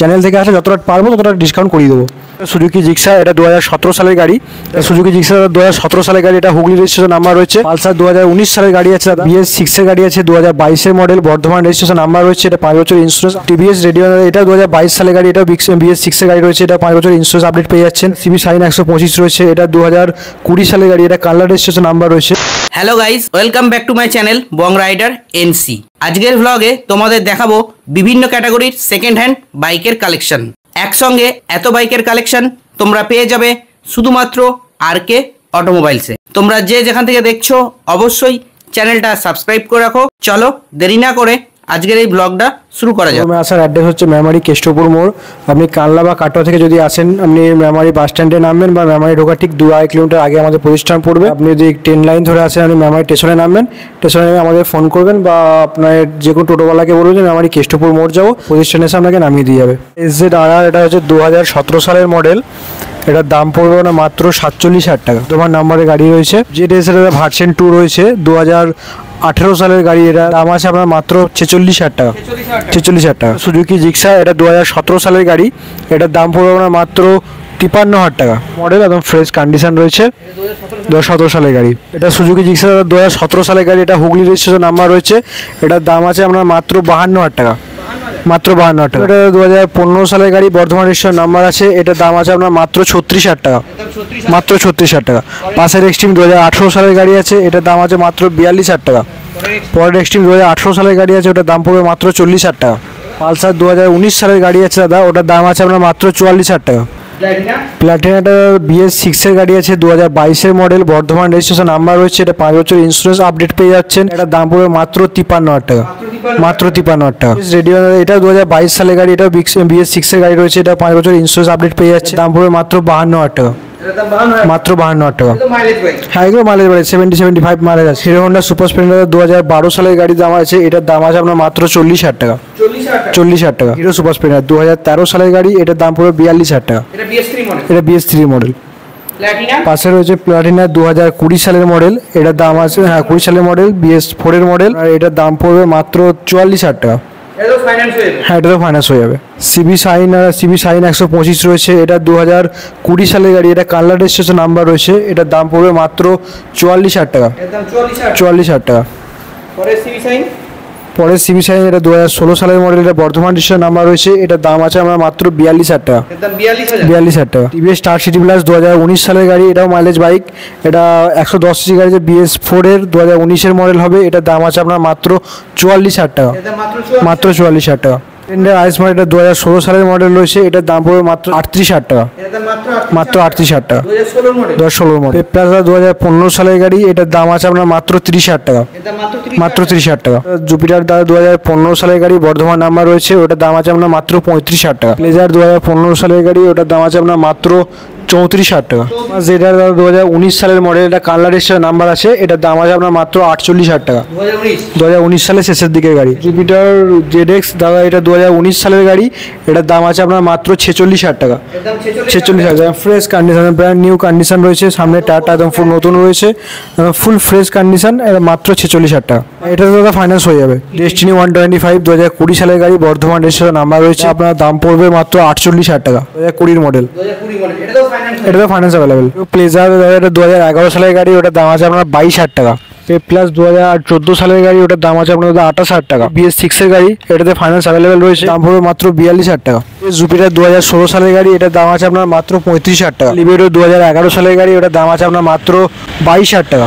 Channel থেকে আসলে যতটা পারবো ততটা ডিসকাউন্ট করিয়ে দেবো। সুজুকি জিক্সার, এটা 2017 সালের গাড়ি। সুজুকি জিক্সার 2017 সালের গাড়ি, এটা হুগলি রেজিস্ট্রেশন নাম্বার রয়েছে। পালসার 2019 সালের গাড়ি আছে দাদা। BS6 এর গাড়ি আছে, 2022 এর মডেল, বর্ধমান রেজিস্ট্রেশন নাম্বার রয়েছে। এটা 5 বছর ইন্স্যুরেন্স। টিভিএস রেডিও, এটা 2022 সালের গাড়ি, এটা BS6 এর গাড়ি রয়েছে। এটা 5 বছর ইন্স্যুরেন্স আপডেট পেয়ে যাচ্ছেন। সিবি শাইন 125 রয়েছে, এটা 2020 সালের গাড়ি, এটা কালার রেজিস্ট্রেশন নাম্বার রয়েছে। Hello guys, welcome back to my channel Bong rider NC. আজকের ভ্লগে তোমাদের দেখাবো বিভিন্ন ক্যাটাগরির সেকেন্ড হ্যান্ড বাইকের কালেকশন। একসঙ্গে এত বাইকের কালেকশন তোমরা পেয়ে যাবে শুধুমাত্র আরকে অটোমোবাইলসে। তোমরা যে যেখান থেকে দেখছো অবশ্যই চ্যানেলটা সাবস্ক্রাইব করে রাখো। চলো দেরি না করে আজকের এই ব্লগটা শুরু করা যাবে। আসার অ্যাড্রেস হচ্ছে মেমারি কেষ্টপুর মোড়। আপনি কানলা বা কাটোয়া থেকে যদি আসেন, আপনি মেমারি বাস স্ট্যান্ডে নামবেন বা মেমারি ঢোকার ঠিক 2-2.5 কিলোমিটার আগে আমাদের প্রতিষ্ঠান পড়বে। আপনি যদি ট্রেন লাইন ধরে আসেন, আপনি মেমারি স্টেশনে নামবেন, স্টেশনে আমাদের ফোন করবেন বা আপনার যে কোনো টোটোওয়ালাকে বলবেন যে মেমারি কেষ্টপুর মোড় যাবো, প্রতিষ্ঠানে এসে আপনাকে নামিয়ে দিয়ে যাবে। SZRR, এটা হচ্ছে 2017 সালের মডেল। এটার দাম পড়বে না মাত্র 47,000 টাকা। তোমার নাম্বারে গাড়ি রয়েছে। ZS এর ভার্সন 2 রয়েছে, 2018 সালের গাড়ি। এটা দাম আছে আপনার মাত্র 46,000 টাকা। 46,000 টাকা। সুজুকি জিক্সার, এটা 2017 সালের গাড়ি। এটার দাম পড়বে আপনার মাত্র 53,000 টাকা। মডেল একদম ফ্রেশ কন্ডিশন রয়েছে, 2017 সালের গাড়ি। এটা সুজুকি জিক্সার 2017 সালের গাড়ি, এটা হুগলি রেজিস্ট্রেশন নাম্বার রয়েছে। এটার দাম আছে আপনার মাত্র 52,000 টাকা। মাত্র 52,000 টাকা। এটা 2015 সালের গাড়ি, বর্ধমান রেজিস্ট্রেশন নাম্বার আছে। এটার দাম আছে আপনার মাত্র 36,000 টাকা। মাত্র 36,000 টাকা। পাশের এক্সট্রিম 2018 সালের গাড়ি আছে, এটার দাম আছে মাত্র 42,000 টাকা। পরের এক্সট্রিম 2018 সালের গাড়ি আছে, ওটার দাম পড়বে মাত্র 40,000 টাকা। পালসার 2019 সালের গাড়ি আছে দাদা, ওটার দাম আছে আপনার মাত্র 44,000 টাকা। প্লাটিনাটা BS6 এর গাড়ি আছে, 2022 এর মডেল, বর্ধমান রেজিস্ট্রেশন নাম্বার রয়েছে। এটা 5 বছর ইন্স্যুরেন্স আপডেট পেয়ে যাচ্ছেন। এটার দাম পড়বে মাত্র 53,000 টাকা। মাত্র 53,000 টাকা। রেডিও, এটা 2022 সালের গাড়ি, এটা BS6 এর গাড়ি রয়েছে। এটা 5 বছর ইন্স্যুরেন্স আপডেট পেয়ে যাচ্ছে। দাম পড়বে মাত্র 52,000 টাকা। মাত্র 52,000 টাকা। হ্যাঁ, এগুলো মাইলেজ বাড়ে, 70-75 মাইলেজ আছে। হিরো হোন্ডা সুপার স্প্লেন্ডার 2012 সালের গাড়ি দাম আছে। এটার দাম আছে আপনার মাত্র 40,000 টাকা। 40,000 টাকা। হিরো সুপার স্প্লেন্ডার 2013 সালের গাড়ি, এটার দাম পড়বে 42,000 টাকা। এটা BS3 মডেল। পাশে রয়েছে প্লাটিনা 2020 সালের মডেল। এটার দাম আছে 20 সালের মডেল, BS4 এর মডেল। আর এটার দাম পড়বে মাত্র 44,000 টাকা। হ্যাঁ, এটা তো ফাইন্যান্স হয়ে যাবে। সিবি শাইন 125 রয়েছে। এটা 2020 সালের গাড়ি, এটা কালার রেজিস্ট্রেশন নাম্বার রয়েছে। এটার দাম পড়বে মাত্র 44,000 টাকা। 44,000 টাকা। পরের সিবি শাইন, এটা 2016 সালের মডেল, এটা বর্ধমান রেজিস্ট্রেশন নাম্বার রয়েছে। এটার দাম আছে আমরা মাত্র 42,000 টাকা। 42,000 টাকা। টিভিএস স্টার সিটি প্লাস 2019 সালের গাড়ি, এটাও মাইলেজ বাইক। এটা 110 সিসি গাড়ি, BS4 এর 2019 এর মডেল হবে। এটার দাম আছে আপনার মাত্র 44,000 টাকা। মাত্র 44,000 টাকা। আইস মডেল, এটা 2016 সালের মডেল রয়েছে। এটার দাম পড়বে মাত্র 38,000 টাকা। মাত্র 38,000 টাকা। 2016 মডেল। প্লাজা 2015 সালের গাড়ি, এটার দাম আছে আপনার মাত্র 30,000 টাকা। মাত্র 30,000 টাকা। জুপিটার 2015 সালের গাড়ি, বর্ধমান নাম্বার রয়েছে। ওটার দাম আছে আপনার মাত্র 35,000 টাকা। প্লেজার 2015 সালের গাড়ি, ওটার দাম আছে আপনার মাত্র 34,000 টাকা। যেটা 2019 সালের মডেল, এটা কালার রেজিস্ট্রেশন নাম্বার আছে। এটার দাম আছে আপনার মাত্র 48,000 টাকা। 2019 সালের শেষের দিকের গাড়ি। জুপিটার ZX দাদা, এটা 2019 সালের গাড়ি। এটার দাম আছে আপনার মাত্র 46,000 টাকা। 46,000। Fresh condition, brand new condition রয়েছে। সামনে টায়ারটা একদম ফুল নতুন রয়েছে, ফুল ফ্রেশ কন্ডিশন। এটা মাত্র 46,000 টাকা। এটা দাদা ফাইন্যান্স হয়ে যাবে। ডেস্টিনি 125 2020 সালের গাড়ি, বর্ধমান রেজিস্ট্রেশন নাম্বার রয়েছে। আপনার দাম পড়বে মাত্র 48,000 টাকা। 2020 মডেল। এটা তো ফাইন্যান্স অ্যাভেলেবেল। প্লেজার, এটা 2011 সালের গাড়ি, ওটার দাম আছে আপনার 22,000 টাকা। প্লাস 2014 সালের গাড়ি, ওটার দাম আছে আপনার 28,000 টাকা। BS6 এর গাড়ি, এটাতে ফাইন্যান্স অ্যাভেলেবেল রয়েছে। দাম পড়বে মাত্র 42,000 টাকা। জুপিটার 2016 সালের গাড়ি, এটার দাম আছে আপনার মাত্র 35,000 টাকা। লিবেরো 2011 সালের গাড়ি, ওটার দাম আছে আপনার মাত্র 22,000 টাকা।